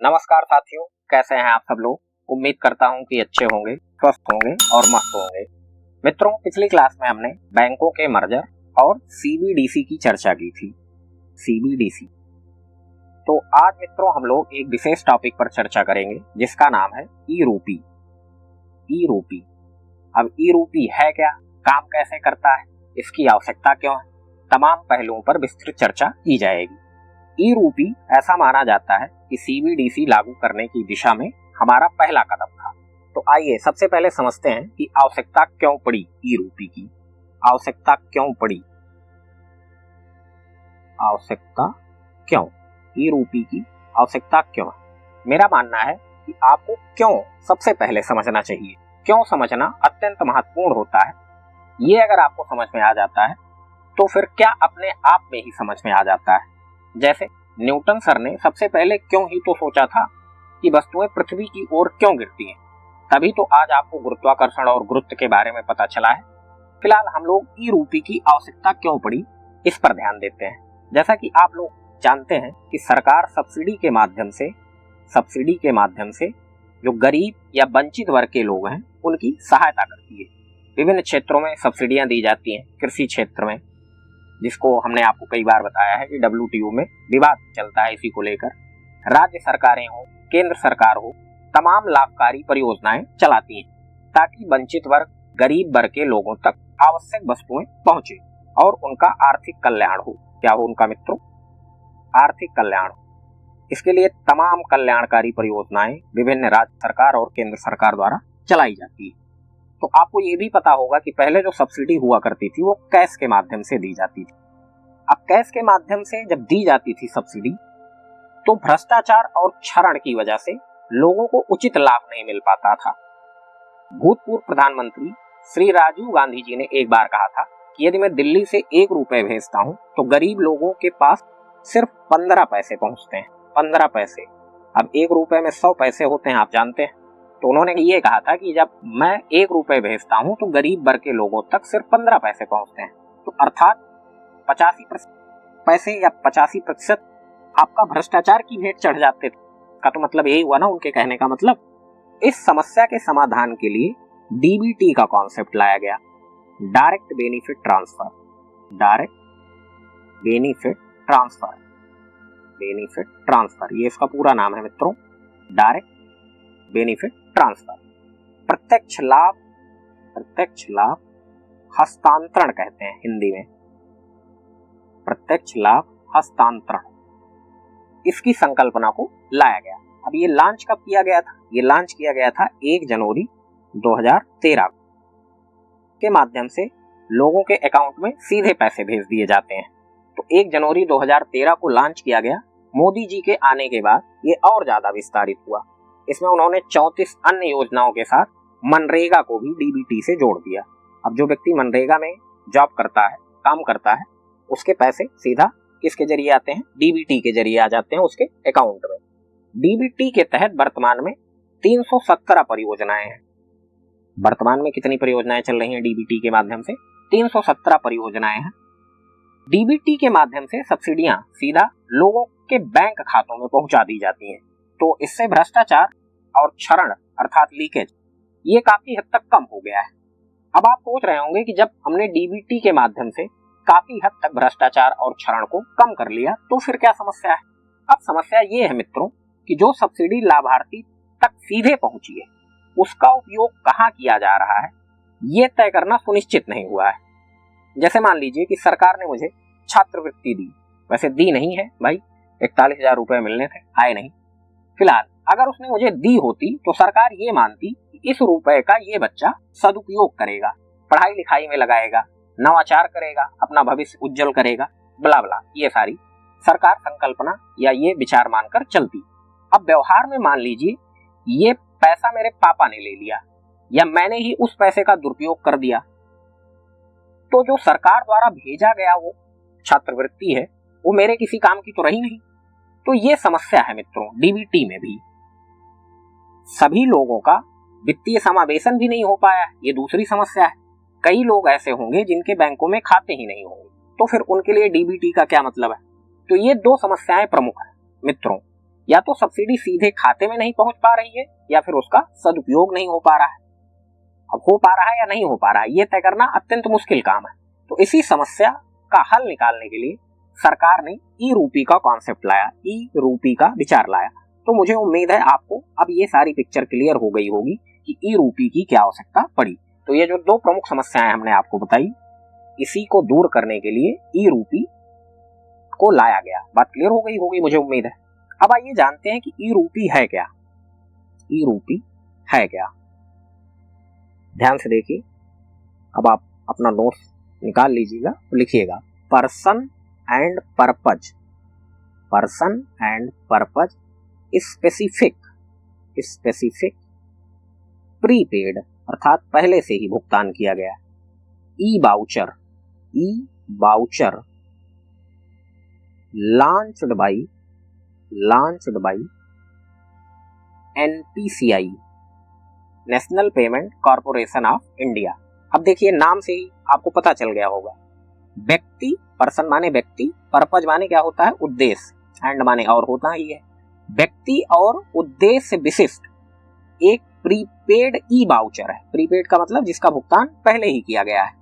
नमस्कार साथियों, कैसे हैं आप सब लोग। उम्मीद करता हूं कि अच्छे होंगे, स्वस्थ होंगे और मस्त होंगे। मित्रों, पिछली क्लास में हमने बैंकों के मर्जर और सीबीडीसी की चर्चा की थी। सीबीडीसी। तो आज मित्रों हम लोग एक विशेष टॉपिक पर चर्चा करेंगे जिसका नाम है ई रूपी। ई रूपी। अब ई रूपी है क्या, काम कैसे करता है, इसकी आवश्यकता क्यों है, तमाम पहलुओं पर विस्तृत चर्चा की जाएगी। ई रूपी ऐसा माना जाता है कि सीबीडीसी लागू करने की दिशा में हमारा पहला कदम था। तो आइए सबसे पहले समझते हैं कि आवश्यकता क्यों पड़ी ई रूपी की। आवश्यकता क्यों पड़ी, आवश्यकता क्यों, ई रूपी की आवश्यकता क्यों। मेरा मानना है कि आपको क्यों सबसे पहले समझना चाहिए। क्यों समझना अत्यंत महत्वपूर्ण होता है। ये अगर आपको समझ में आ जाता है तो फिर क्या अपने आप में ही समझ में आ जाता है। जैसे न्यूटन सर ने सबसे पहले क्यों ही तो सोचा था कि वस्तुएं पृथ्वी की ओर क्यों गिरती हैं, तभी तो आज आपको गुरुत्वाकर्षण और गुरुत्व के बारे में पता चला है। फिलहाल हम लोग ई रूपी की आवश्यकता क्यों पड़ी इस पर ध्यान देते हैं। जैसा कि आप लोग जानते हैं कि सरकार सब्सिडी के माध्यम से जो गरीब या वंचित वर्ग के लोग हैं उनकी सहायता करती है। विभिन्न क्षेत्रों में सब्सिडियां दी जाती हैं। कृषि क्षेत्र में, जिसको हमने आपको कई बार बताया है कि WTO में विवाद चलता है इसी को लेकर, राज्य सरकारें हो, केंद्र सरकार हो, तमाम लाभकारी परियोजनाएं चलाती हैं ताकि वंचित वर्ग, गरीब वर्ग के लोगों तक आवश्यक वस्तुएं पहुंचे और उनका आर्थिक कल्याण हो। क्या हो उनका मित्रों, आर्थिक कल्याण हो। इसके लिए तमाम कल्याणकारी परियोजनाएं विभिन्न राज्य सरकार और केंद्र सरकार द्वारा चलाई जाती है। तो आपको ये भी पता होगा कि पहले जो सब्सिडी हुआ करती थी वो कैश के माध्यम से दी जाती थी। अब कैश के माध्यम से जब दी जाती थी सब्सिडी, तो भ्रष्टाचार और क्षरण की वजह से लोगों को उचित लाभ नहीं मिल पाता था। भूतपूर्व प्रधानमंत्री श्री राजीव गांधी जी ने एक बार कहा था कि यदि मैं दिल्ली से 1 रुपए भेजता हूं तो गरीब लोगों के पास सिर्फ 15 पैसे पहुंचते हैं। 15 पैसे। अब 1 रुपए में 100 पैसे होते हैं, आप जानते हैं। तो उन्होंने ये कहा था कि जब मैं 1 रुपए भेजता हूं तो गरीब वर्ग के लोगों तक सिर्फ 15 पैसे पहुंचते हैं। तो अर्थात 85 पैसे या 85% आपका भ्रष्टाचार की भेंट चढ़ जाते थे। का तो मतलब यही हुआ ना उनके कहने का मतलब। इस समस्या के समाधान के लिए डीबीटी का कॉन्सेप्ट लाया गया, direct benefit transfer. Direct benefit transfer, benefit transfer, ये इसका पूरा नाम है मित्रों, डायरेक्ट बेनिफिट ट्रांसफर। प्रत्यक्ष लाभ हस्तांतरण कहते हैं हिंदी में, प्रत्यक्ष लाभ हस्तांतरण, इसकी संकल्पना को लाया गया। अब ये लॉन्च कब किया गया था? ये लॉन्च किया गया था 1 जनवरी 2013 के माध्यम से लोगों के अकाउंट में सीधे पैसे भेज दिए जाते हैं। तो 1 जनवरी 2013 को लॉन्च किया गया। मोदी जी के आने के बाद ये और ज्यादा विस्तारित हुआ। इसमें उन्होंने 34 अन्य योजनाओं के साथ मनरेगा को भी डीबीटी से जोड़ दिया। अब जो व्यक्ति मनरेगा में जॉब करता है, काम करता है, उसके पैसे सीधा किसके जरिए आते हैं? डीबीटी के जरिए आ जाते हैं उसके अकाउंट में। डीबीटी के तहत वर्तमान में 317 परियोजनाएं हैं। वर्तमान में कितनी परियोजनाएं चल रही हैं डीबीटी के माध्यम से? 317 परियोजनाएं हैं। डीबीटी के माध्यम से सब्सिडियां सीधा लोगों के बैंक खातों में पहुंचा दी जाती हैं। तो इससे भ्रष्टाचार और क्षरण अर्थात लीकेज ये काफी हद तक कम हो गया है। अब आप सोच रहे होंगे कि जब हमने डीबीटी के माध्यम से काफी हद तक भ्रष्टाचार और क्षरण को कम कर लिया तो फिर क्या समस्या है? अब समस्या ये है मित्रों कि जो सब्सिडी लाभार्थी तक सीधे पहुंची है उसका उपयोग कहां किया जा रहा है ये तय करना सुनिश्चित नहीं हुआ है। जैसे मान लीजिए कि सरकार ने मुझे छात्रवृत्ति दी, वैसे दी नहीं है भाई, 41,000 रुपए मिलने थे, आए नहीं। फिलहाल अगर उसने मुझे दी होती तो सरकार ये मानती कि इस रुपए का ये बच्चा सदुपयोग करेगा, पढ़ाई लिखाई में लगाएगा, नवाचार करेगा, अपना भविष्य उज्जवल करेगा, बला बला, ये सारी सरकार संकल्पना या ये विचार मानकर चलती। अब व्यवहार में मान लीजिए ये पैसा मेरे पापा ने ले लिया या मैंने ही उस पैसे का दुरुपयोग कर दिया, तो जो सरकार द्वारा भेजा गया वो छात्रवृत्ति है वो मेरे किसी काम की तो रही नहीं। तो ये समस्या है मित्रों। डीबीटी में भी सभी लोगों का वित्तीय समावेशन भी नहीं हो पाया, ये दूसरी समस्या है। कई लोग ऐसे होंगे जिनके बैंकों में खाते ही नहीं होंगे, तो फिर उनके लिए डीबीटी का क्या मतलब है? तो ये 2 समस्याएं प्रमुख हैं मित्रों। या तो सब्सिडी सीधे खाते में नहीं पहुंच पा रही है या फिर उसका सदुपयोग नहीं हो पा रहा है। अब हो पा रहा है या नहीं हो पा रहा है ये तय करना अत्यंत मुश्किल काम है। तो इसी समस्या का हल निकालने के लिए सरकार ने ई रूपी का कॉन्सेप्ट लाया, ई रूपी का विचार लाया। तो मुझे उम्मीद है आपको अब ये सारी पिक्चर क्लियर हो गई होगी कि ई रूपी की क्या आवश्यकता पड़ी। तो ये जो दो प्रमुख समस्याएं हमने आपको बताई, इसी को दूर करने के लिए ई रूपी को लाया गया। बात क्लियर हो गई होगी मुझे उम्मीद है। अब आइए जानते हैं कि ई रूपी है क्या। ई रूपी है क्या, ध्यान से देखिए। अब आप अपना नोट्स निकाल लीजिएगा और लिखिएगा, person and purpose, person and purpose specific, specific prepaid अर्थात पहले से ही भुगतान किया गया। ई voucher, E voucher launched by, launched by NPCI, national payment corporation of India. अब देखिए नाम से ही आपको पता चल गया होगा, व्यक्ति, पर्सन माने व्यक्ति, पर्पज माने क्या होता है, उद्देश्य, एंड माने और होता ही है। व्यक्ति और उद्देश्य विशिष्ट एक प्रीपेड ई वाउचर है। प्रीपेड का मतलब जिसका भुगतान पहले ही किया गया है,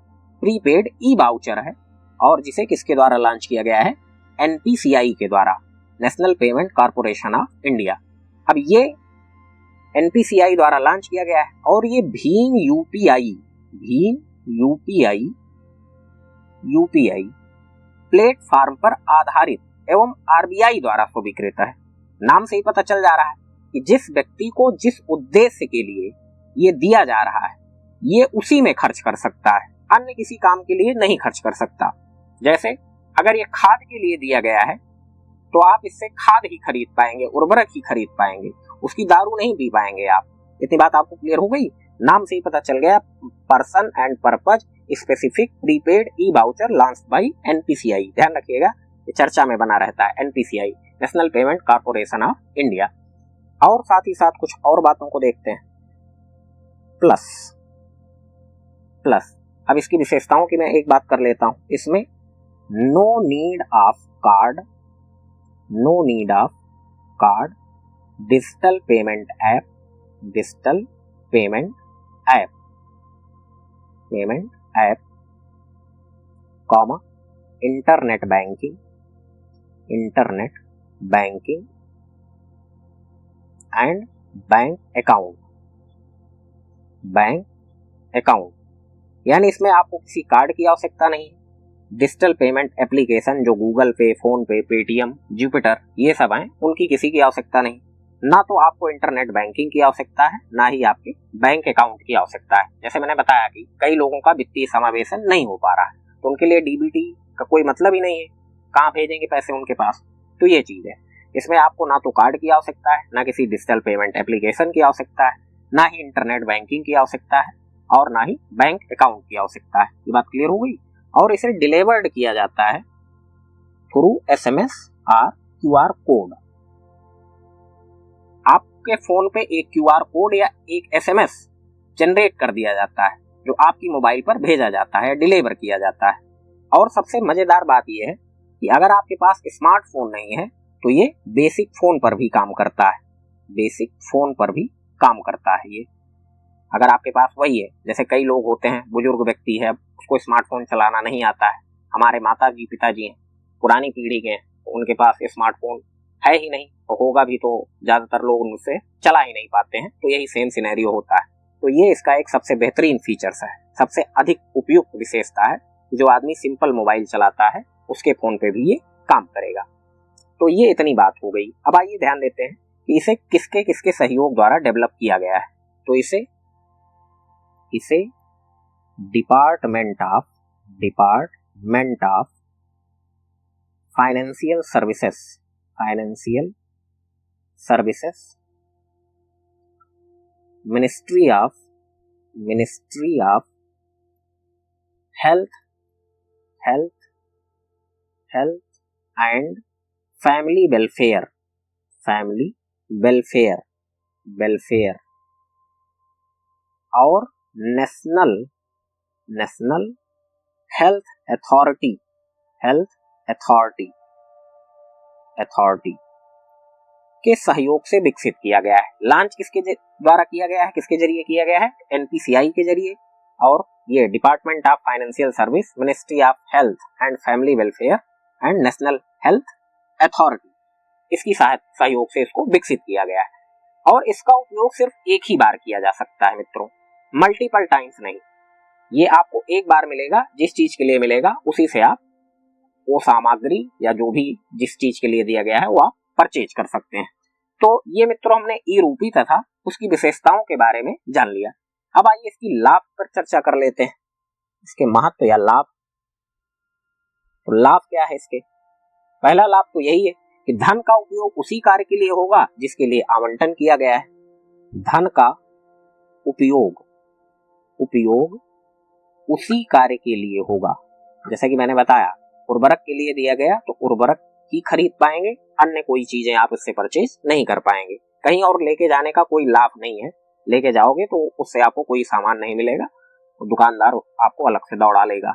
प्रीपेड ई वाउचर है। और जिसे किसके द्वारा लॉन्च किया गया है, एनपीसीआई के द्वारा, national payment corporation of India. अब ये एनपीसीआई द्वारा लॉन्च किया गया है और ये Bhim UPI, Bhim UPI, UPI platform पर आधारित एवं आरबीआई द्वारा स्वीकृत है। नाम से ही पता चल जा रहा है कि जिस व्यक्ति को जिस उद्देश्य के लिए ये दिया जा रहा है ये उसी में खर्च कर सकता है, अन्य किसी काम के लिए नहीं खर्च कर सकता। जैसे अगर ये खाद के लिए दिया गया है तो आप इससे खाद ही खरीद पाएंगे, उर्वरक ही खरीद पाएंगे, उसकी दारू नहीं पी पाएंगे आप। इतनी बात आपको क्लियर हो गई। नाम से ही पता चल गया, person and purpose specific prepaid E voucher launched by NPCI. ध्यान रखिएगा ये चर्चा में बना रहता है, NPCI, national payment corporation of India. और साथ ही साथ कुछ और बातों को देखते हैं। प्लस, प्लस अब इसकी विशेषताओं की मैं एक बात कर लेता हूं। इसमें no need of card, no need of card, digital payment app, digital payment app, payment app, comma internet banking, internet banking and bank account, bank account. यानी इसमें आपको किसी कार्ड की आवश्यकता नहीं। डिजिटल पेमेंट एप्लीकेशन जो Google Pay, PhonePe, Paytm, Jupiter ये सब हैं, उनकी किसी की आवश्यकता नहीं। ना तो आपको इंटरनेट बैंकिंग की आवश्यकता है, ना ही आपके बैंक अकाउंट की आवश्यकता है। जैसे मैंने बताया कि कई लोगों का वित्तीय समावेशन नहीं हो पा रहा है तो उनके लिए डीबीटी का कोई मतलब ही नहीं है, कहाँ भेजेंगे पैसे उनके पास। तो ये चीज है, इसमें आपको ना तो कार्ड की आवश्यकता है, ना किसी डिजिटल पेमेंट एप्लीकेशन की आवश्यकता है, ना ही इंटरनेट बैंकिंग की आवश्यकता है और ना ही बैंक अकाउंट की आवश्यकता है। ये बात क्लियर हो गई। और इसे डिलीवर्ड किया जाता है थ्रू एसएमएस और क्यूआर कोड। आपके फोन पे एक क्यूआर कोड या एक एसएमएस जनरेट कर दिया जाता है जो आपकी मोबाइल पर भेजा जाता है, डिलीवर किया जाता है। और सबसे मजेदार बात यह है कि अगर आपके पास स्मार्टफोन नहीं है तो ये बेसिक फोन पर भी काम करता है, बेसिक फोन पर भी काम करता है ये। अगर आपके पास वही है, जैसे कई लोग होते हैं, बुजुर्ग व्यक्ति है, उसको स्मार्टफोन चलाना नहीं आता है, हमारे माता जी पिताजी हैं, पुरानी पीढ़ी के हैं, तो उनके पास स्मार्टफोन है ही नहीं, तो होगा भी तो ज्यादातर लोग उनसे चला ही नहीं पाते हैं। तो यही सेम सिनेरियो होता है। तो ये इसका एक सबसे बेहतरीन फीचर्स है, सबसे अधिक उपयुक्त विशेषता है। जो आदमी सिंपल मोबाइल चलाता है उसके फोन पे भी ये काम करेगा। तो ये इतनी बात हो गई। अब आइए ध्यान देते हैं कि इसे किसके किसके सहयोग द्वारा डेवलप किया गया है। तो इसे department of financial services, financial services, ministry of health and family welfare और नेशनल हेल्थ अथॉरिटी के सहयोग से विकसित किया गया है। लॉन्च किसके द्वारा किया गया है, किसके जरिए किया गया है, एनपीसीआई के जरिए। और ये department of financial service, ministry of health and family welfare and national health authority, इसकी सहयोग से इसको विकसित किया गया है। और इसका उपयोग सिर्फ एक ही बार किया जा सकता है मित्रों, मल्टीपल टाइम्स नहीं। ये आपको एक बार मिलेगा, जिस चीज के लिए मिलेगा उसी से आप वो सामग्री या जो भी जिस चीज के लिए दिया गया है वो आप परचेज कर सकते हैं। तो ये मित्रों हमने ई रूपी तथा उसकी विशेषताओं के बारे में जान लिया। अब आइए इसकी लाभ पर चर्चा कर लेते हैं, इसके महत्व या लाभ। तो लाभ क्या है इसके? पहला लाभ तो यही है कि धन का उपयोग उसी कार्य के लिए होगा जिसके लिए आवंटन किया गया है। धन का उपयोग उसी कार्य के लिए होगा। जैसा कि मैंने बताया, उर्वरक के लिए दिया गया तो उर्वरक ही खरीद पाएंगे, अन्य कोई चीजें आप इससे परचेज नहीं कर पाएंगे। कहीं और लेके जाने का कोई लाभ नहीं है, लेके जाओगे तो उससे आपको कोई सामान नहीं मिलेगा, तो दुकानदार आपको अलग से दौड़ा लेगा।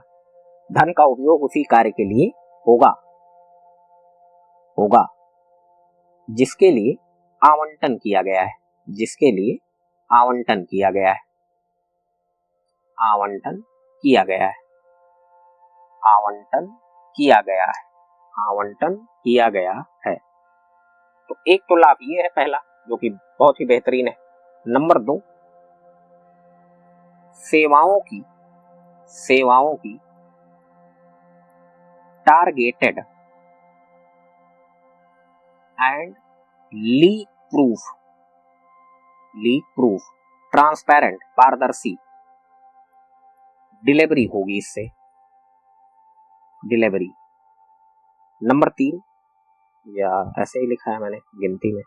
धन का उपयोग उसी कार्य के लिए होगा जिसके लिए आवंटन किया गया है, जिसके लिए आवंटन किया गया है, आवंटन किया गया है, आवंटन किया गया है, आवंटन किया गया है। तो एक तो लाभ ये है पहला, जो कि बहुत ही बेहतरीन है। नंबर 2, सेवाओं की targeted and leak proof transparent, पारदर्शी डिलीवरी होगी इससे, डिलीवरी। नंबर 3, या ऐसे ही लिखा है मैंने गिनती में,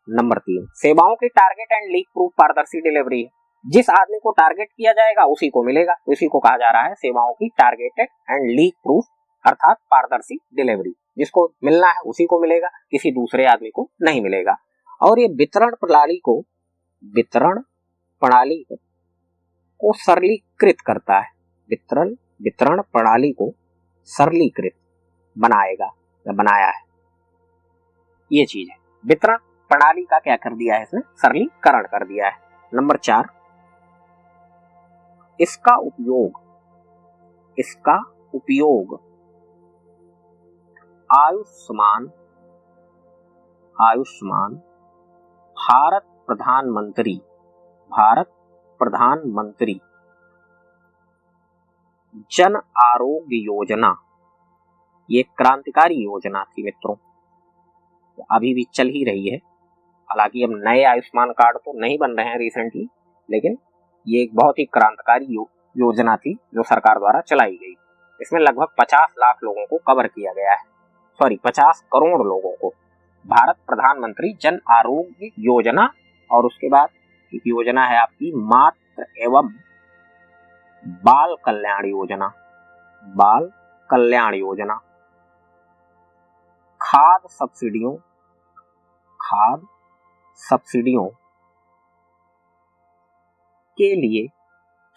नंबर 3, सेवाओं की टारगेट एंड लीक प्रूफ पारदर्शी डिलीवरी है। जिस आदमी को टारगेट किया जाएगा उसी को मिलेगा, इसी को कहा जा रहा है सेवाओं की टारगेटेड एंड लीक प्रूफ, अर्थात पारदर्शी डिलीवरी। जिसको मिलना है उसी को मिलेगा, किसी दूसरे आदमी को नहीं मिलेगा। और ये वितरण प्रणाली को सरलीकृत करता है, वितरण प्रणाली को सरलीकृत बनाएगा या बनाया है, ये चीज है। वितरण प्रणाली का क्या कर दिया है इसने, सरलीकरण कर दिया है। नंबर 4, इसका उपयोग आयुष्मान भारत प्रधानमंत्री जन आरोग्य योजना, ये क्रांतिकारी योजना थी मित्रों, तो अभी भी चल ही रही है। हालांकि अब नए आयुष्मान कार्ड तो नहीं बन रहे हैं रिसेंटली, लेकिन ये एक बहुत ही क्रांतिकारी योजना थी जो सरकार द्वारा चलाई गई। इसमें लगभग 50 लाख लोगों को कवर किया गया है, 50 करोड़ लोगों को। भारत प्रधानमंत्री जन आरोग्य योजना, और उसके बाद एक योजना है आपकी मातृ एवं बाल कल्याण योजना। खाद्य सब्सिडियों के लिए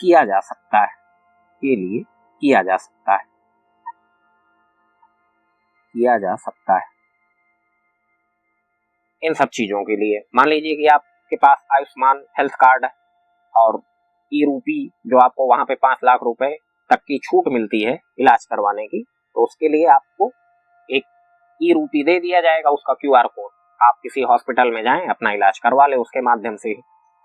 किया जा सकता है, इन सब चीजों के लिए। मान लीजिए कि आपके पास आयुष्मान हेल्थ कार्ड है और ई रूपी जो आपको वहां पे 5 लाख रुपए तक की छूट मिलती है इलाज करवाने की, तो उसके लिए आपको एक ई रूपी दे दिया जाएगा, उसका QR कोड। आप किसी हॉस्पिटल में जाएं, अपना इलाज करवा ले उसके माध्यम से।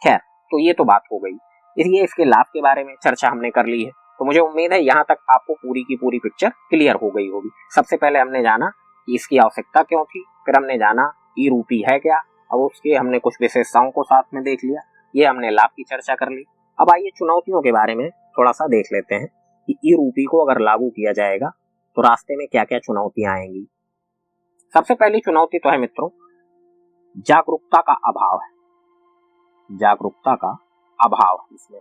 खैर, तो ये तो बात हो गई। इसलिए इसके लाभ के बारे में चर्चा हमने कर ली है, तो मुझे उम्मीद है यहाँ तक आपको पूरी की पूरी पिक्चर क्लियर हो गई होगी। सबसे पहले हमने जाना कि इसकी आवश्यकता क्यों थी, फिर हमने जाना ई रूपी है क्या, अब उसके हमने कुछ विशेषताओं को साथ में देख लिया, ये हमने लाभ की चर्चा कर ली। अब आइए चुनौतियों के बारे में थोड़ा सा देख लेते हैं कि ई रूपी को अगर लागू किया जाएगा तो रास्ते में क्या क्या चुनौतियां आएंगी। सबसे पहली चुनौती तो है मित्रों, जागरूकता का अभाव है। इसमें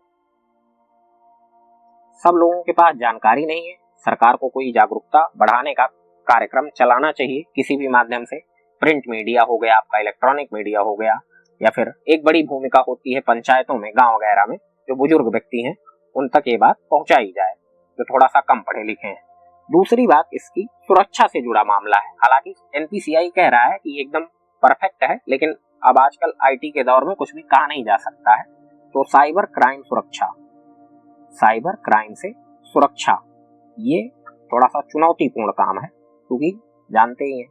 सब लोगों के पास जानकारी नहीं है। सरकार को कोई जागरूकता बढ़ाने का कार्यक्रम चलाना चाहिए किसी भी माध्यम से। प्रिंट मीडिया हो गया, आपका इलेक्ट्रॉनिक मीडिया हो गया, या फिर एक बड़ी भूमिका होती है पंचायतों में, गांव वगैरह में जो बुजुर्ग व्यक्ति हैं उन तक ये बात पहुंचाई जाए जो थोड़ा सा कम पढ़े लिखे हैं। दूसरी बात इसकी सुरक्षा से जुड़ा मामला है। हालांकि एनपीसीआई कह रहा है कि एकदम परफेक्ट है, लेकिन अब आजकल आईटी के दौर में कुछ भी कहा नहीं जा सकता है। तो साइबर क्राइम सुरक्षा, साइबर क्राइम से सुरक्षा, ये थोड़ा सा चुनौतीपूर्ण काम है, क्योंकि जानते ही हैं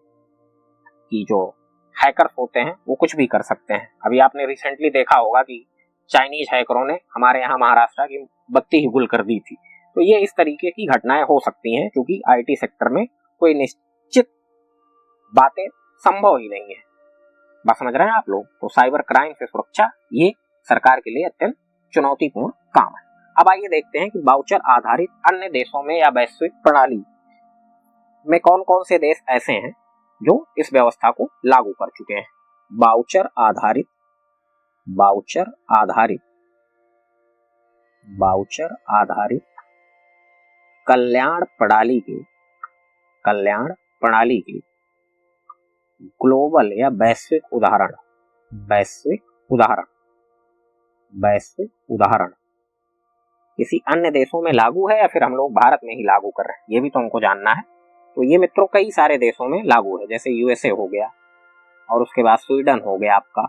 कि जो हैकर्स होते हैं वो कुछ भी कर सकते हैं। अभी आपने रिसेंटली देखा होगा कि चाइनीज हैकरों ने हमारे यहाँ महाराष्ट्र की बत्ती ही गुल कर दी थी। तो ये इस तरीके की घटनाएं हो सकती हैं, क्योंकि आईटी सेक्टर में कोई निश्चित बातें संभव ही नहीं है। बात समझ रहे हैं आप लोग? तो साइबर क्राइम से सुरक्षा ये सरकार के लिए अत्यंत चुनौतीपूर्ण काम है। अब आइए देखते हैं कि वाउचर आधारित अन्य देशों में या वैश्विक प्रणाली में कौन कौन से देश ऐसे हैं जो इस व्यवस्था को लागू कर चुके हैं। वाउचर आधारित कल्याण प्रणाली के ग्लोबल या वैश्विक उदाहरण किसी अन्य देशों में लागू है या फिर हम लोग भारत में ही लागू कर रहे हैं, ये भी तो हमको जानना है। तो ये मित्रों कई सारे देशों में लागू है, जैसे यूएसए हो गया, और उसके बाद स्वीडन हो गया आपका,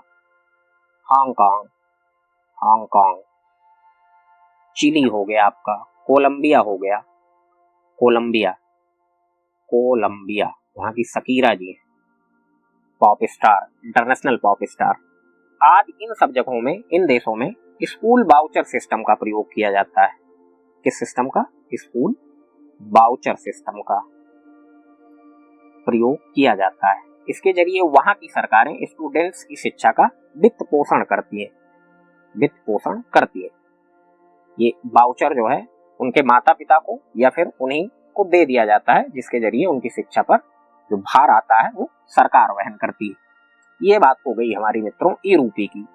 हांगकांग, चिली हो गया आपका, कोलंबिया हो गया, कोलंबिया वहां की शकीरा जी है, pop star, international pop star. आज इन सब जगहों में, इन देशों में स्कूल वाउचर सिस्टम का प्रयोग किया जाता है। किस सिस्टम का? स्कूल वाउचर सिस्टम का प्रयोग किया जाता है। इसके जरिए वहां की सरकारें स्टूडेंट्स की शिक्षा का वित्त पोषण करती है। ये वाउचर जो है उनके माता पिता को या फिर उन्हीं को दे दिया जाता है, जिसके जरिए उनकी शिक्षा पर जो भार आता है वो सरकार वहन करती है। ये बात हो गई हमारी मित्रों ई रूपी की।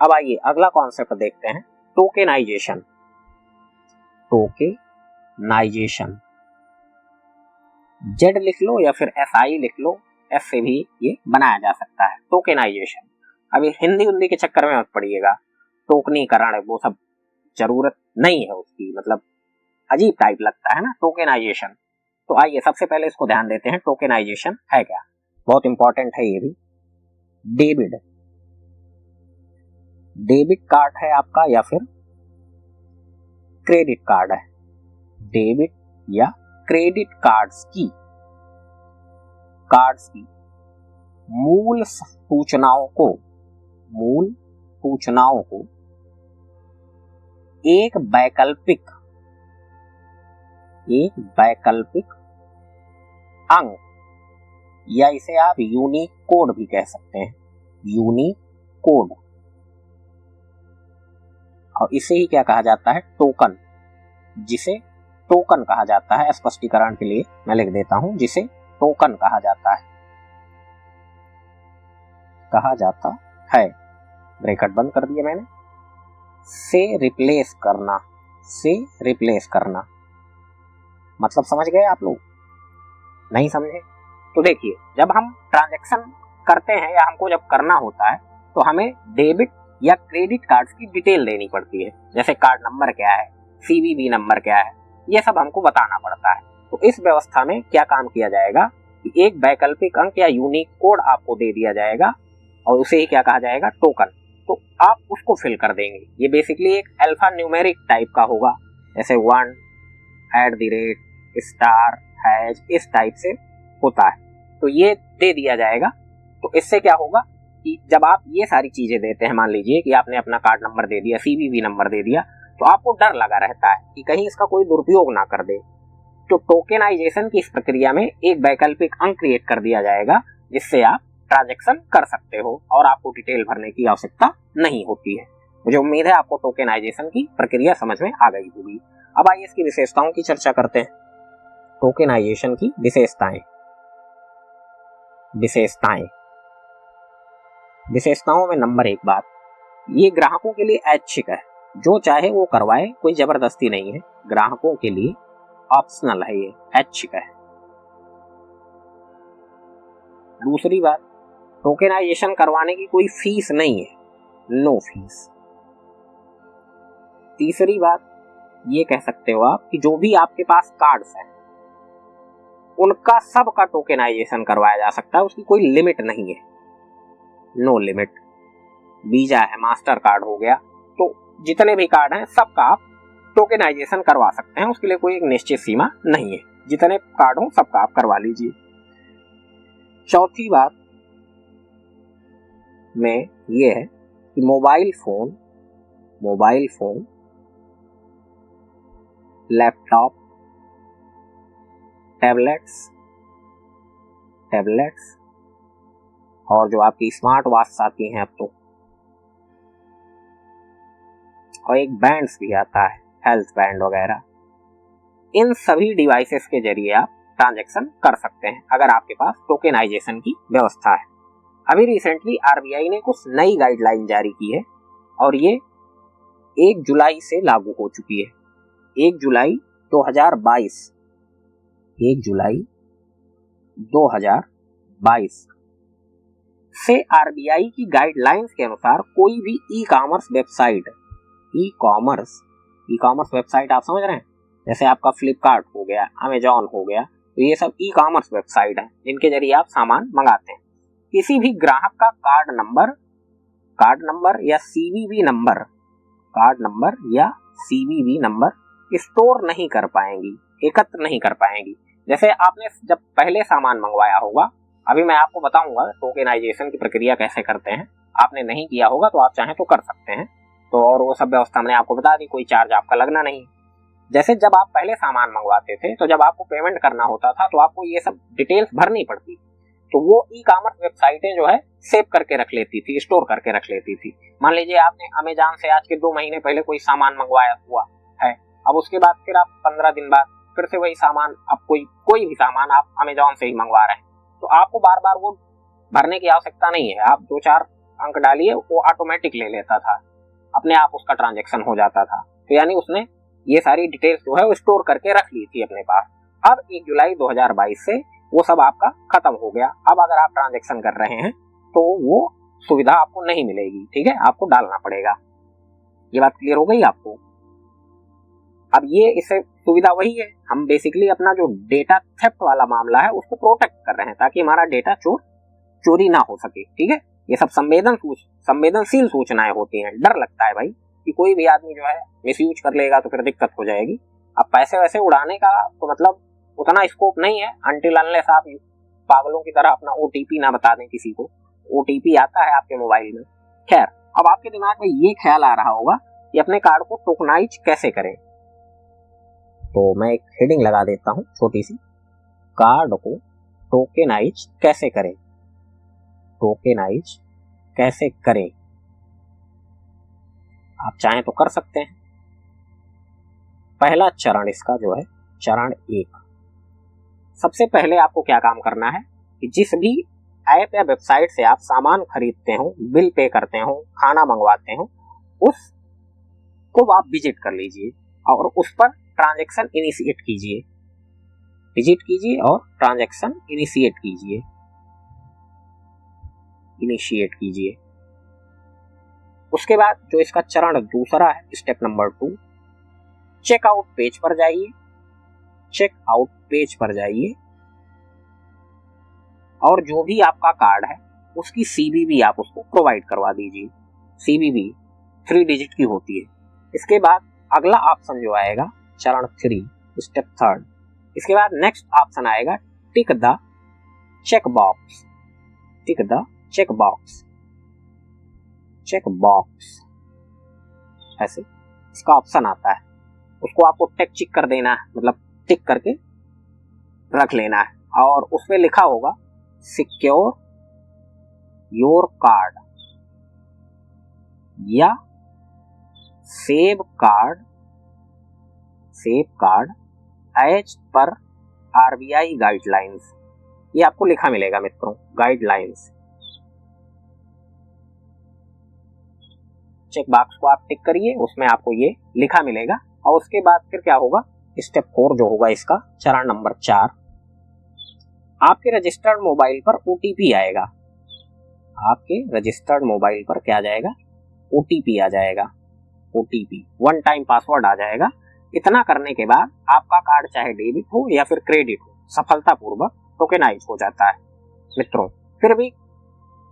अब आइए अगला कॉन्सेप्ट देखते हैं, टोकेनाइजेशन। जेड लिख लो या फिर SI लिख लो, एस से भी ये बनाया जा सकता है, टोकेनाइजेशन। अभी हिंदी के चक्कर में मत पड़िएगा, टोकनीकरण वो सब जरूरत नहीं है उसकी, मतलब अजीब टाइप लगता है ना टोकेनाइजेशन। तो आइए सबसे पहले इसको ध्यान देते हैं, टोकेनाइजेशन है क्या, बहुत इंपॉर्टेंट है ये भी। डेबिट कार्ड है आपका या फिर क्रेडिट कार्ड है, डेबिट या क्रेडिट कार्ड्स की मूल सूचनाओं को एक वैकल्पिक अंक, या इसे आप यूनिक कोड भी कह सकते हैं, यूनिक कोड, और इसे ही क्या कहा जाता है, टोकन, जिसे टोकन कहा जाता है। स्पष्टीकरण के लिए मैं लिख देता हूं, जिसे टोकन कहा जाता है। ब्रैकेट बंद कर दिया मैंने। से रिप्लेस करना मतलब समझ गए आप लोग? नहीं समझे तो देखिए, जब हम ट्रांजैक्शन करते हैं या हमको जब करना होता है तो हमें डेबिट या क्रेडिट कार्ड्स की डिटेल देनी पड़ती है, जैसे कार्ड नंबर क्या है, CVV नंबर क्या है, ये सब हमको बताना पड़ता है। तो इस व्यवस्था में क्या काम किया जाएगा कि एक वैकल्पिक अंक या यूनिक कोड आपको दे दिया जाएगा और उसे ही क्या कहा जाएगा, टोकन। तो आप उसको फिल कर देंगे। ये बेसिकली एक अल्फा न्यूमेरिक टाइप का होगा, जैसे 1 @ *##, इस टाइप से होता है। तो ये दे दिया जाएगा। तो इससे क्या होगा कि जब आप ये सारी चीजें देते हैं, मान लीजिए कि आपने अपना कार्ड नंबर दे दिया, CVV नंबर दे दिया, तो आपको डर लगा रहता है कि कहीं इसका कोई दुरुपयोग ना कर दे। तो टोकेनाइजेशन की इस प्रक्रिया में एक वैकल्पिक अंक क्रिएट कर दिया जाएगा, जिससे आप ट्रांजैक्शन कर सकते हो और आपको डिटेल भरने की आवश्यकता नहीं होती है। मुझे उम्मीद है आपको टोकेनाइजेशन की प्रक्रिया समझ में आ गई होगी। अब आइए इसकी विशेषताओं की चर्चा करते हैं। टोकेनाइजेशन की विशेषताओं में नंबर 1 बात, ये ग्राहकों के लिए ऐच्छिक है, जो चाहे वो करवाए, कोई जबरदस्ती नहीं है, ग्राहकों के लिए ऑप्शनल है, ये ऐच्छिक है। दूसरी बात, टोकेनाइजेशन करवाने की कोई फीस नहीं है, नो फीस। तीसरी बात, ये कह सकते हो आप कि जो भी आपके पास कार्ड्स हैं उनका सबका टोकेनाइजेशन करवाया जा सकता है, उसकी कोई लिमिट नहीं है। No limit. वीजा है, मास्टर कार्ड हो गया, तो जितने भी कार्ड हैं सबका आप टोकेनाइजेशन करवा सकते हैं। उसके लिए कोई एक निश्चित सीमा नहीं है, जितने कार्ड हो सबका आप करवा लीजिए। चौथी बात में ये है कि मोबाइल फोन, लैपटॉप, टैबलेट्स और जो आपकी स्मार्ट वॉच आती हैं अब तो, और एक बैंड्स भी आता है, हेल्थ बैंड वगैरह, इन सभी डिवाइसेस के जरिए आप ट्रांजैक्शन कर सकते हैं अगर आपके पास टोकेनाइजेशन की व्यवस्था है। अभी रिसेंटली आरबीआई ने कुछ नई गाइडलाइन जारी की है और ये 1 जुलाई से लागू हो चुकी है। 1 जुलाई 2022 से आरबीआई की गाइडलाइंस के अनुसार कोई भी ई कॉमर्स वेबसाइट आप समझ रहे हैं, जैसे आपका फ्लिपकार्ट हो गया, अमेजॉन हो गया, तो ये सब ई कॉमर्स वेबसाइट है जिनके जरिए आप सामान मंगाते हैं। किसी भी ग्राहक का कार्ड नंबर या सीवीवी नंबर स्टोर नहीं कर पाएंगी, एकत्र नहीं कर पाएंगी। जैसे आपने जब पहले सामान मंगवाया होगा, अभी मैं आपको बताऊंगा टोकेनाइजेशन की प्रक्रिया कैसे करते हैं, आपने नहीं किया होगा तो आप चाहें तो कर सकते हैं। तो और वो सब व्यवस्था मैंने आपको बता दी, कोई चार्ज आपका लगना नहीं। जैसे जब आप पहले सामान मंगवाते थे तो जब आपको पेमेंट करना होता था तो आपको ये सब डिटेल्स भरनी पड़ती, तो वो ई कॉमर्स वेबसाइटें जो है सेव करके रख लेती थी, स्टोर करके रख लेती थी। मान लीजिए आपने अमेजॉन से आज के 2 महीने पहले कोई सामान मंगवाया हुआ है, अब उसके बाद फिर आप 15 दिन बाद फिर से वही सामान, आप कोई भी सामान आप अमेजॉन से ही मंगवा रहे हैं, तो आपको बार बार वो भरने की आवश्यकता नहीं है। आप 2-4 अंक डालिए, वो ऑटोमेटिक ले लेता था, अपने आप उसका ट्रांजैक्शन हो जाता था। तो यानी उसने ये सारी डिटेल्स जो है वो स्टोर करके रख ली थी अपने पास। अब 1 जुलाई 2022 से वो सब आपका खत्म हो गया। अब अगर आप ट्रांजैक्शन कर रहे हैं तो वो सुविधा आपको नहीं मिलेगी, ठीक है, आपको डालना पड़ेगा। ये बात क्लियर हो गई आपको? अब ये इससे सुविधा वही है, हम बेसिकली अपना जो डेटा थेफ्ट वाला मामला है उसको प्रोटेक्ट कर रहे हैं ताकि हमारा डेटा चोरी ना हो सके, ठीक है। ये सब संवेदनशील सूचनाएं होती हैं। डर लगता है भाई कि कोई भी आदमी जो है मिसयूज कर लेगा तो फिर दिक्कत हो जाएगी। अब पैसे वैसे उड़ाने का तो मतलब उतना स्कोप नहीं है, अनटिल अनलेस आप पागलों की तरह अपना ओटीपी ना बता दें किसी को। ओटीपी आता है आपके मोबाइल में। खैर, अब आपके दिमाग में ये ख्याल आ रहा होगा कि अपने कार्ड को टोकनाइज कैसे करें, तो मैं एक हेडिंग लगा देता हूं छोटी सी, कार्ड को टोकेनाइज कैसे करें। आप चाहें तो कर सकते हैं। पहला चरण इसका जो है चरण 1, सबसे पहले आपको क्या काम करना है कि जिस भी ऐप या वेबसाइट से आप सामान खरीदते हो, बिल पे करते हो, खाना मंगवाते हो, उसको आप विजिट कर लीजिए और उस पर ट्रांजैक्शन इनिशिएट कीजिए। विजिट कीजिए और ट्रांजैक्शन इनिशिएट कीजिए। उसके बाद जो इसका चरण दूसरा है, स्टेप नंबर 2, चेकआउट पेज पर जाइए और जो भी आपका कार्ड है उसकी सीवीवी आप उसको प्रोवाइड करवा दीजिए। सीवीवी 3 डिजिट की होती है। इसके बाद अगला ऑप्शन जो आएगा चरण 3, स्टेप 3, इसके बाद नेक्स्ट ऑप्शन आएगा टिक द चेकबॉक्स, ऐसे इसका ऑप्शन आता है, उसको आपको टिक कर देना है, मतलब टिक करके रख लेना है और उसमें लिखा होगा सिक्योर योर कार्ड या save card as per RBI guidelines. ये आपको लिखा मिलेगा मित्रों, गाइडलाइंस। चेक बॉक्स को आप टिक करिए, उसमें आपको ये लिखा मिलेगा। और उसके बाद फिर क्या होगा, स्टेप 4 जो होगा इसका चरण नंबर 4, आपके रजिस्टर्ड मोबाइल पर ओटीपी आएगा। आपके रजिस्टर्ड मोबाइल पर क्या जाएगा, ओटीपी आ जाएगा। ओटीपी 1 टाइम पासवर्ड आ जाएगा। इतना करने के बाद आपका कार्ड चाहे डेबिट हो या फिर क्रेडिट हो, सफलतापूर्वक टोकेनाइज हो जाता है। मित्रों, फिर भी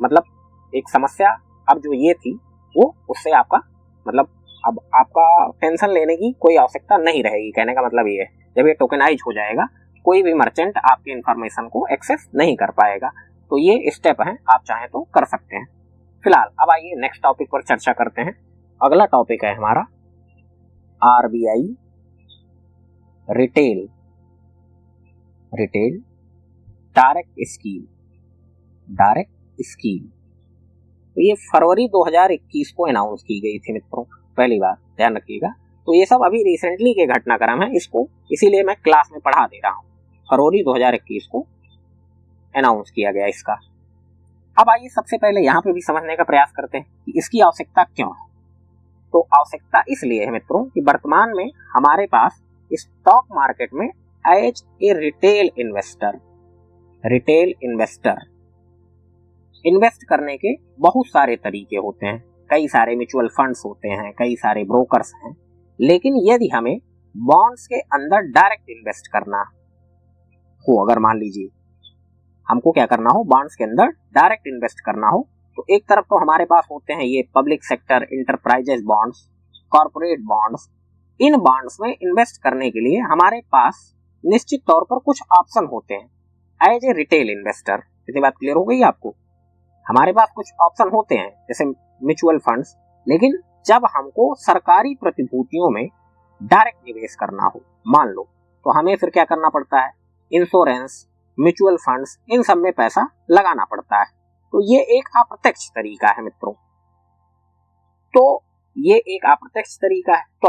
मतलब एक समस्या अब जो ये थी वो उससे आपका मतलब अब आपका टेंशन लेने की कोई आवश्यकता नहीं रहेगी। कहने का मतलब ये है जब ये टोकनाइज हो जाएगा कोई भी मर्चेंट आपकी इंफॉर्मेशन को एक्सेस नहीं कर पाएगा। तो ये स्टेप है, आप चाहें तो कर सकते हैं। फिलहाल अब आइए नेक्स्ट टॉपिक पर चर्चा करते हैं। अगला टॉपिक है हमारा आरबीआई रिटेल डायरेक्ट स्कीम। तो ये फरवरी 2021 को अनाउंस की गई थी मित्रों, पहली बार, ध्यान रखिएगा। तो ये सब अभी रिसेंटली के घटनाक्रम है, इसको इसीलिए मैं क्लास में पढ़ा दे रहा हूँ। फरवरी 2021 को अनाउंस किया गया इसका। अब आइए सबसे पहले यहाँ पे भी समझने का प्रयास करते हैं कि इसकी आवश्यकता क्यों है। तो आवश्यकता इसलिए है मित्रों कि वर्तमान में हमारे पास स्टॉक मार्केट में as a retail investor invest करने के बहुत सारे तरीके होते हैं। कई सारे म्यूचुअल फंड्स होते हैं, कई सारे ब्रोकर्स हैं, लेकिन यदि हमें बॉन्ड्स के अंदर डायरेक्ट इन्वेस्ट करना हो, अगर मान लीजिए हमको क्या करना हो, बॉन्ड्स के अंदर डायरेक्ट इन्वेस्ट करना हो, तो एक तरफ तो हमारे पास होते हैं ये public sector enterprises bonds, corporate bonds. इन बॉन्ड्स में इन्वेस्ट करने के लिए हमारे पास निश्चित तौर पर कुछ ऑप्शन होते हैं एज ए रिटेल इन्वेस्टर। इतनी बात क्लियर हो गई आपको? हमारे पास कुछ ऑप्शन होते हैं जैसे म्यूचुअल फंड्स, लेकिन जब हमको सरकारी प्रतिभूतियों में डायरेक्ट निवेश करना हो मान लो, तो हमें फिर क्या करना पड़ता है, इंश्योरेंस, म्यूचुअल फंड्स, इन सब में पैसा लगाना पड़ता है। तो ये एक अप्रत्यक्ष तरीका है मित्रों। तो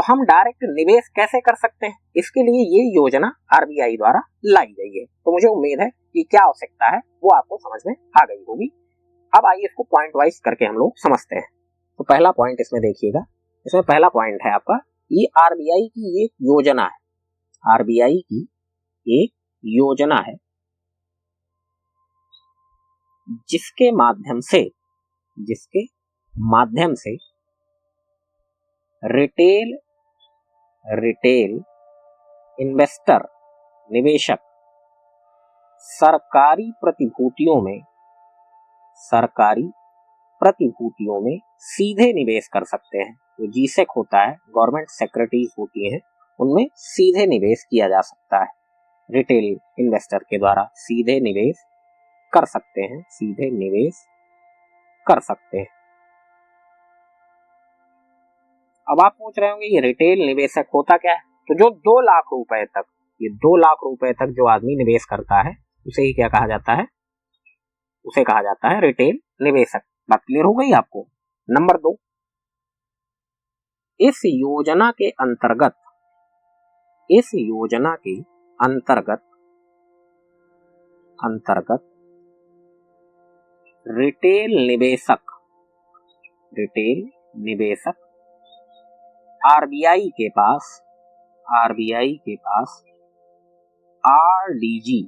हम डायरेक्ट निवेश कैसे कर सकते हैं, इसके लिए ये योजना आरबीआई द्वारा लाई गई है। तो मुझे उम्मीद है कि क्या आवश्यकता है वो आपको समझ में आ गई होगी। अब आइए इसको पॉइंट वाइज करके हम लोग समझते हैं। तो पहला पॉइंट इसमें देखिएगा, इसमें पहला पॉइंट है आपका, ये आरबीआई की एक योजना है। आरबीआई की एक योजना है जिसके माध्यम से रिटेल इन्वेस्टर, निवेशक सरकारी प्रतिभूतियों में सीधे निवेश कर सकते हैं। तो जीसेक होता है, गवर्नमेंट सिक्योरिटीज होती हैं, उनमें सीधे निवेश किया जा सकता है। रिटेल इन्वेस्टर के द्वारा सीधे निवेश कर सकते हैं। अब आप पूछ रहे होंगे ये रिटेल निवेशक होता क्या है? तो जो 2 लाख रुपए तक जो आदमी निवेश करता है उसे ही क्या कहा जाता है, उसे कहा जाता है रिटेल निवेशक। बात क्लियर हो गई आपको? नंबर 2, इस योजना के अंतर्गत रिटेल निवेशक आरबीआई के पास RDG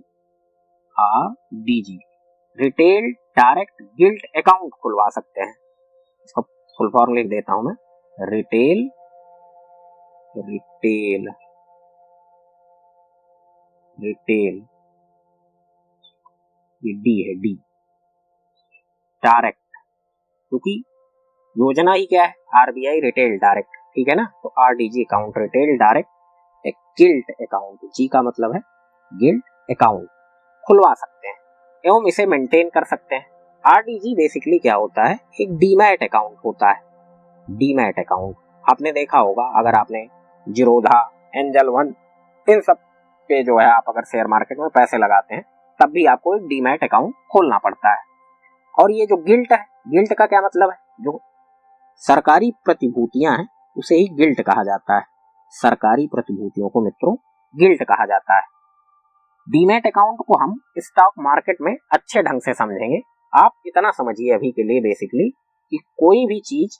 retail direct gilt account खुलवा सकते हैं। इसका फुल फॉर्म लिख देता हूं मैं, रिटेल ये डी है, डी डायरेक्ट, क्योंकि योजना ही क्या है, आरबीआई रिटेल डायरेक्ट, ठीक है ना। तो आरडीजी अकाउंट, रिटेल डायरेक्ट एक गिल्ट अकाउंट, जी का मतलब है गिल्ट अकाउंट, खुलवा सकते हैं एवं इसे मेंटेन कर सकते हैं। आरडीजी बेसिकली क्या होता है, एक डीमैट अकाउंट होता है। डीमैट अकाउंट आपने देखा होगा, अगर आपने जीरोधा, एंजल वन, इन सब पे जो है आप अगर शेयर मार्केट में पैसे लगाते हैं तब भी आपको एक डीमैट अकाउंट खोलना पड़ता है। और ये जो गिल्ट है, गिल्ट का क्या मतलब है, जो सरकारी प्रतिभूतियां हैं उसे ही गिल्ट कहा जाता है। सरकारी प्रतिभूतियों को मित्रों गिल्ट कहा जाता है। डीमैट अकाउंट को हम स्टॉक मार्केट में अच्छे ढंग से समझेंगे। आप इतना समझिए अभी के लिए बेसिकली कि कोई भी चीज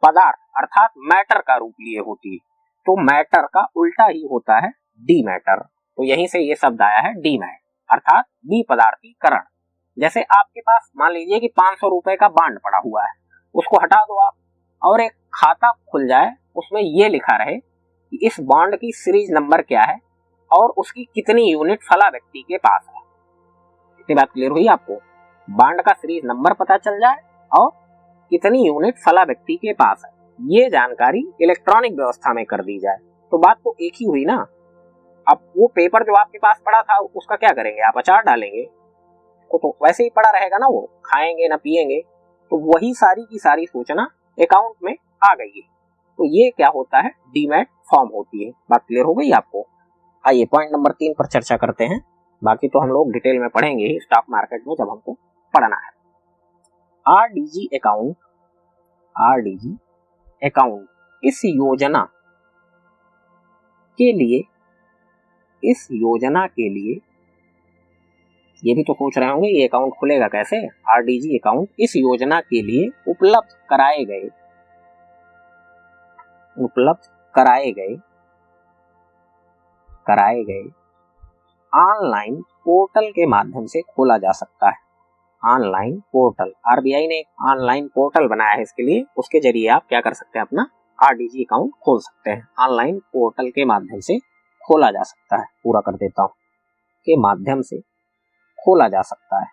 पदार्थ अर्थात मैटर का रूप लिए होती है, तो मैटर का उल्टा ही होता है डीमैटर। तो यहीं से ये शब्द आया है डीमैट, अर्थात विपदार्थीकरण। जैसे आपके पास मान लीजिए कि 500 रुपए का बॉन्ड पड़ा हुआ है, उसको हटा दो आप और एक खाता खुल जाए, उसमें ये लिखा रहे कि इस बॉन्ड की सीरीज नंबर क्या है और उसकी कितनी यूनिट फला व्यक्ति के पास है। इतनी बात क्लियर हुई आपको? बॉन्ड का सीरीज नंबर पता चल जाए और कितनी यूनिट फला व्यक्ति के पास है, ये जानकारी इलेक्ट्रॉनिक व्यवस्था में कर दी जाए। तो बात तो एक ही हुई ना। अब वो पेपर जो आपके पास पड़ा था उसका क्या करेंगे, आप अचार डालेंगे, वो तो वैसे ही पड़ा रहेगा ना, वो खाएंगे ना पिएंगे। तो वही सारी की सारी सूचना अकाउंट में आ गई है। तो ये क्या होता है, डीमैट फॉर्म होती है। बात क्लियर हो गई आपको। आइए पॉइंट नंबर 3 पर चर्चा करते हैं। बाकी तो हम लोग डिटेल में पढ़ेंगे ही स्टॉक मार्केट में जब हमको पढ़ना है। आरडीजी अकाउंट, आरडीजी अकाउंट इस योजना के लिए, इस योजना के लिए ये भी तो सोच रहे होंगे ये अकाउंट खुलेगा कैसे। आरडीजी अकाउंट इस योजना के लिए उपलब्ध कराए गए, उपलब्ध कराए गए, कराए गए ऑनलाइन पोर्टल के माध्यम से खोला जा सकता है। ऑनलाइन पोर्टल, आरबीआई ने एक ऑनलाइन पोर्टल बनाया है इसके लिए, उसके जरिए आप क्या कर सकते हैं, अपना आरडीजी अकाउंट खोल सकते हैं। ऑनलाइन पोर्टल के माध्यम से खोला जा सकता है, पूरा कर देता हूं, के माध्यम से खोला जा सकता है,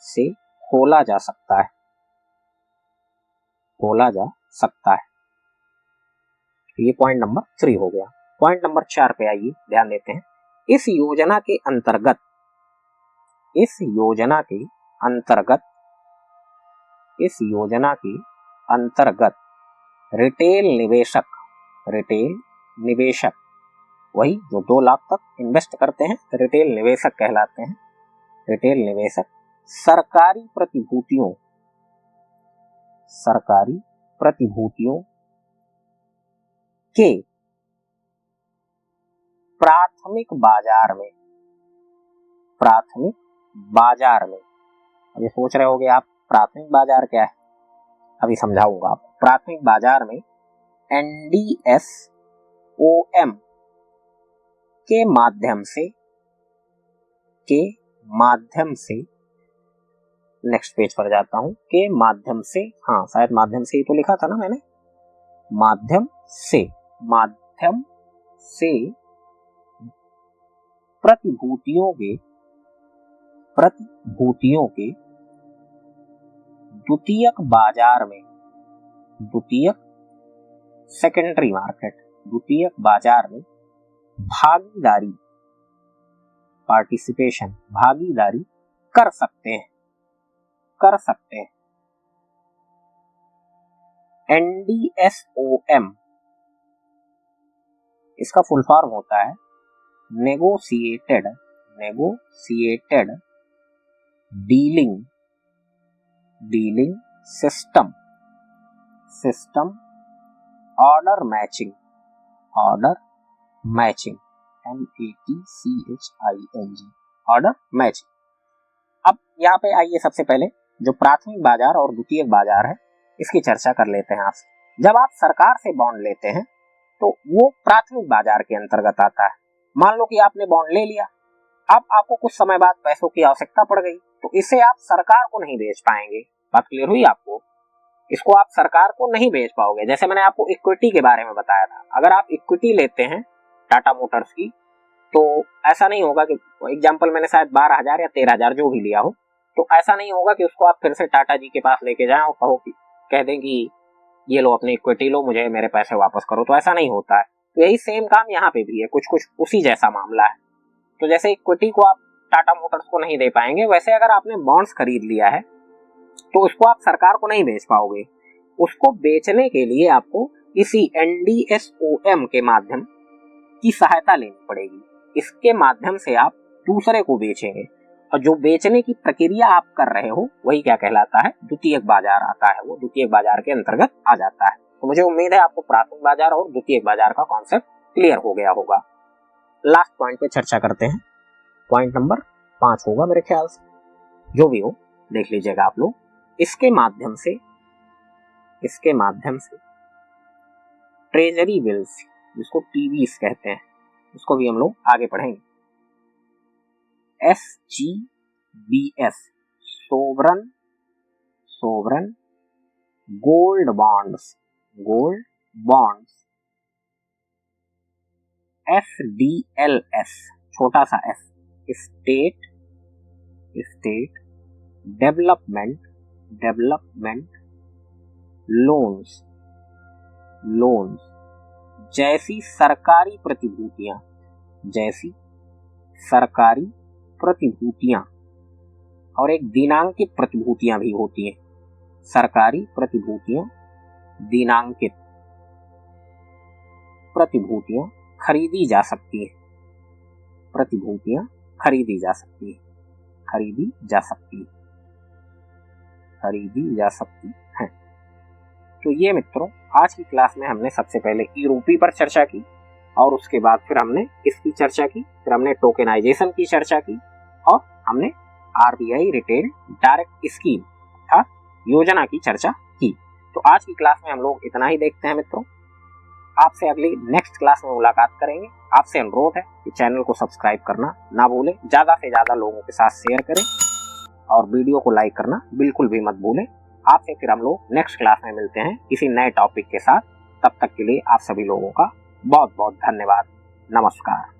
से खोला जा सकता है, खोला जा सकता है। ये पॉइंट नंबर 3 हो गया। पॉइंट नंबर 4 पे आइए ध्यान देते हैं। इस योजना के अंतर्गत, इस योजना के अंतर्गत, इस योजना के अंतर्गत रिटेल निवेशक, रिटेल निवेशक वही जो 2 लाख तक इन्वेस्ट करते हैं रिटेल निवेशक कहलाते हैं। रिटेल निवेशक सरकारी प्रतिभूतियों, सरकारी प्रतिभूतियों के प्राथमिक बाजार में, प्राथमिक बाजार में, अभी सोच रहे होगे आप प्राथमिक बाजार क्या है, अभी समझाऊंगा आपको। प्राथमिक बाजार में एनडीएसओएम के माध्यम से, के माध्यम से, नेक्स्ट पेज पर जाता हूं, के माध्यम से, हाँ शायद माध्यम से ही तो लिखा था ना मैंने, माध्यम से, माध्यम से प्रतिभूतियों के, प्रतिभूतियों के द्वितीयक बाजार में, द्वितीयक सेकेंडरी मार्केट, द्वितीयक बाजार में भागीदारी, पार्टिसिपेशन, भागीदारी कर सकते हैं, कर सकते हैं। एनडीएसओएम इसका फुल फॉर्म होता है negotiated, negotiated dealing, dealing system, system order matching, order matching, MEATCHING, order matching. अब यहाँ पे आइए सबसे पहले जो प्राथमिक बाजार और द्वितीयक बाजार है इसकी चर्चा कर लेते हैं आपसे। जब आप सरकार से बॉन्ड लेते हैं तो वो प्राथमिक बाजार के अंतर्गत आता है। मान लो कि आपने बॉन्ड ले लिया, अब आपको कुछ समय बाद पैसों की आवश्यकता पड़ गई, तो इसे आप सरकार को नहीं बेच पाएंगे। बात क्लियर हुई आपको? इसको आप सरकार को नहीं बेच पाओगे। जैसे मैंने आपको इक्विटी के बारे में बताया था, अगर आप इक्विटी लेते हैं टाटा मोटर्स की, तो ऐसा नहीं होगा कि एग्जाम्पल मैंने शायद 12,000 या 13,000 जो भी लिया हो, तो ऐसा नहीं होगा कि उसको आप फिर से टाटा जी के पास लेके जाएं और कहो कि कह दें कि ये लो अपनी इक्विटी लो, मुझे मेरे पैसे वापस करो, तो ऐसा नहीं होता है। तो यही सेम काम यहाँ पे भी है, कुछ कुछ उसी जैसा मामला है। तो जैसे इक्विटी को आप टाटा मोटर्स को नहीं दे पाएंगे, वैसे अगर आपने बॉन्ड्स खरीद लिया है तो उसको आप सरकार को नहीं बेच पाओगे। उसको बेचने के लिए आपको इसी एनडीएसओएम के माध्यम की सहायता लेनी पड़ेगी। इसके माध्यम से आप दूसरे को बेचेंगे, और जो बेचने की प्रक्रिया आप कर रहे हो वही क्या कहलाता है, द्वितीयक बाजार आता है, वो द्वितीयक बाजार के अंतर्गत आ जाता है। तो मुझे उम्मीद है आपको प्राथमिक बाजार और द्वितीयक बाजार का कॉन्सेप्ट क्लियर हो गया होगा। लास्ट पॉइंट पे चर्चा करते हैं, पॉइंट नंबर 5 होगा मेरे ख्याल से, जो भी हो देख लीजिएगा आप लोग। इसके माध्यम से, इसके माध्यम से ट्रेजरी बिल्स, जिसको टीवीस कहते हैं, उसको भी हम लोग आगे पढ़ेंगे। SGBS sovereign, sovereign gold bonds, gold bonds. SDLS छोटा सा S, state, state development development loans जैसी सरकारी प्रतिभूतियां और एक दिनांकित प्रतिभूतियां भी होती हैं। सरकारी प्रतिभूतियां, दिनांकित प्रतिभूतियां खरीदी जा सकती हैं। तो ये मित्रों, आज की क्लास में हमने सबसे पहले ई रूपी पर चर्चा की और उसके बाद फिर हमने इसकी चर्चा की, फिर हमने टोकेनाइजेशन की चर्चा की और हमने आरबीआई रिटेल डायरेक्ट स्कीम अर्थात योजना की चर्चा की। तो आज की क्लास में हम लोग इतना ही देखते हैं मित्रों। आपसे अगली नेक्स्ट क्लास में मुलाकात करेंगे। आपसे अनुरोध है कि चैनल को सब्सक्राइब करना ना भूलें, ज्यादा से ज्यादा लोगों के साथ शेयर करें और वीडियो को लाइक करना बिल्कुल भी मत भूलें। आपसे फिर हम लोग नेक्स्ट क्लास में मिलते हैं किसी नए टॉपिक के साथ। तब तक के लिए आप सभी लोगों का बहुत बहुत धन्यवाद। नमस्कार।